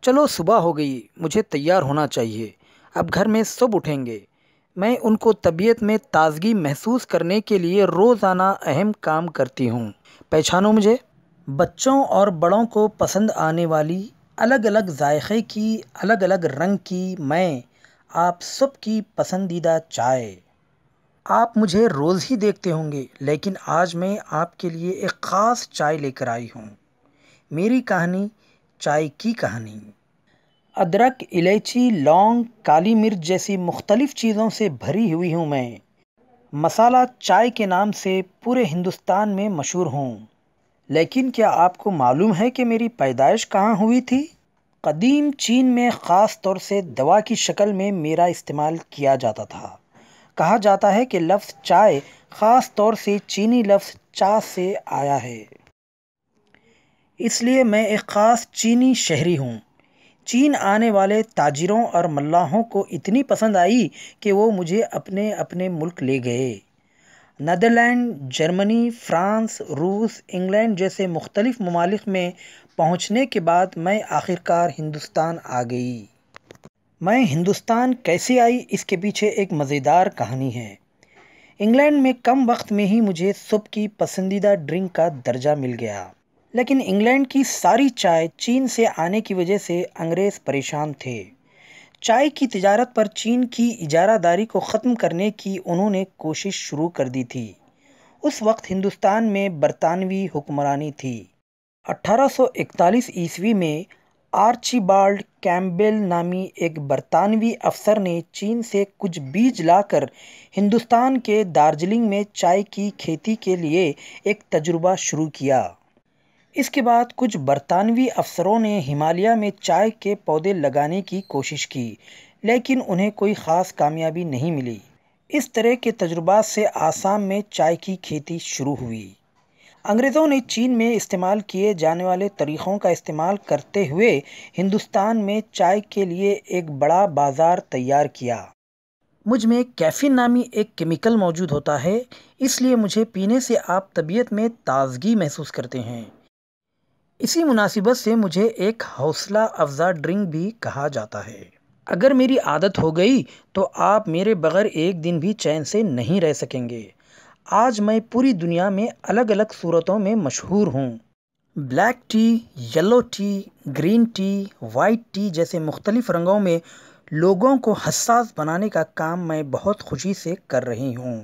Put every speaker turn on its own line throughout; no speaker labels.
چلو صبح ہو گئی، مجھے تیار ہونا چاہیے۔ اب گھر میں سب اٹھیں گے۔ میں ان کو طبیعت میں تازگی محسوس کرنے کے لیے روزانہ اہم کام کرتی ہوں۔ پہچانو مجھے۔ بچوں اور بڑوں کو پسند آنے والی الگ الگ ذائقے کی، الگ الگ رنگ کی میں آپ سب کی پسندیدہ چائے۔ آپ مجھے روز ہی دیکھتے ہوں گے، لیکن آج میں آپ کے لیے ایک خاص چائے لے کر آئی ہوں۔ میری کہانی چائے کی کہانی۔ ادرک، الائچی، لونگ، کالی مرچ جیسی مختلف چیزوں سے بھری ہوئی ہوں میں۔ مسالہ چائے کے نام سے پورے ہندوستان میں مشہور ہوں۔ لیکن کیا آپ کو معلوم ہے کہ میری پیدائش کہاں ہوئی تھی؟ قدیم چین میں خاص طور سے دوا کی شکل میں میرا استعمال کیا جاتا تھا۔ کہا جاتا ہے کہ لفظ چائے خاص طور سے چینی لفظ چا سے آیا ہے۔ اس لیے میں ایک خاص چینی شہری ہوں۔ چین آنے والے تاجروں اور ملاحوں کو اتنی پسند آئی کہ وہ مجھے اپنے اپنے ملک لے گئے۔ نیدرلینڈ، جرمنی، فرانس، روس، انگلینڈ جیسے مختلف ممالک میں پہنچنے کے بعد میں آخرکار ہندوستان آ گئی۔ میں ہندوستان کیسے آئی، اس کے پیچھے ایک مزیدار کہانی ہے۔ انگلینڈ میں کم وقت میں ہی مجھے سب کی پسندیدہ ڈرنک کا درجہ مل گیا۔ لیکن انگلینڈ کی ساری چائے چین سے آنے کی وجہ سے انگریز پریشان تھے۔ چائے کی تجارت پر چین کی اجارہ داری کو ختم کرنے کی انہوں نے کوشش شروع کر دی تھی۔ اس وقت ہندوستان میں برطانوی حکمرانی تھی۔ 1841 میں آرچیبالڈ کیمبل نامی ایک برطانوی افسر نے چین سے کچھ بیج لا کر ہندوستان کے دارجلنگ میں چائے کی کھیتی کے لیے ایک تجربہ شروع کیا۔ اس کے بعد کچھ برطانوی افسروں نے ہمالیہ میں چائے کے پودے لگانے کی کوشش کی، لیکن انہیں کوئی خاص کامیابی نہیں ملی۔ اس طرح کے تجربات سے آسام میں چائے کی کھیتی شروع ہوئی۔ انگریزوں نے چین میں استعمال کیے جانے والے طریقوں کا استعمال کرتے ہوئے ہندوستان میں چائے کے لیے ایک بڑا بازار تیار کیا۔ مجھ میں کیفین نامی ایک کیمیکل موجود ہوتا ہے، اس لیے مجھے پینے سے آپ طبیعت میں تازگی محسوس کرتے ہیں۔ اسی مناسبت سے مجھے ایک حوصلہ افزا ڈرنک بھی کہا جاتا ہے۔ اگر میری عادت ہو گئی تو آپ میرے بغیر ایک دن بھی چین سے نہیں رہ سکیں گے۔ آج میں پوری دنیا میں الگ الگ صورتوں میں مشہور ہوں۔ Black tea, yellow T, green tea, white T جیسے مختلف رنگوں میں لوگوں کو حساس بنانے کا کام میں بہت خوشی سے کر رہی ہوں۔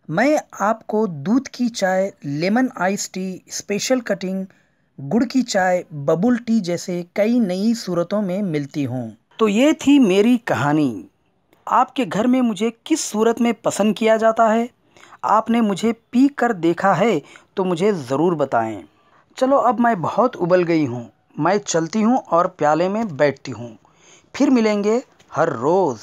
میں آپ کو دودھ کی چائے، lemon ice T, special cutting, گڑ کی چائے، ببل ٹی جیسے کئی نئی صورتوں میں ملتی ہوں۔ تو یہ تھی میری کہانی۔ آپ کے گھر میں مجھے کس صورت میں پسند کیا جاتا ہے؟ آپ نے مجھے پی کر دیکھا ہے تو مجھے ضرور بتائیں۔ چلو اب میں بہت ابل گئی ہوں، میں چلتی ہوں اور پیالے میں بیٹھتی ہوں۔ پھر ملیں گے ہر روز۔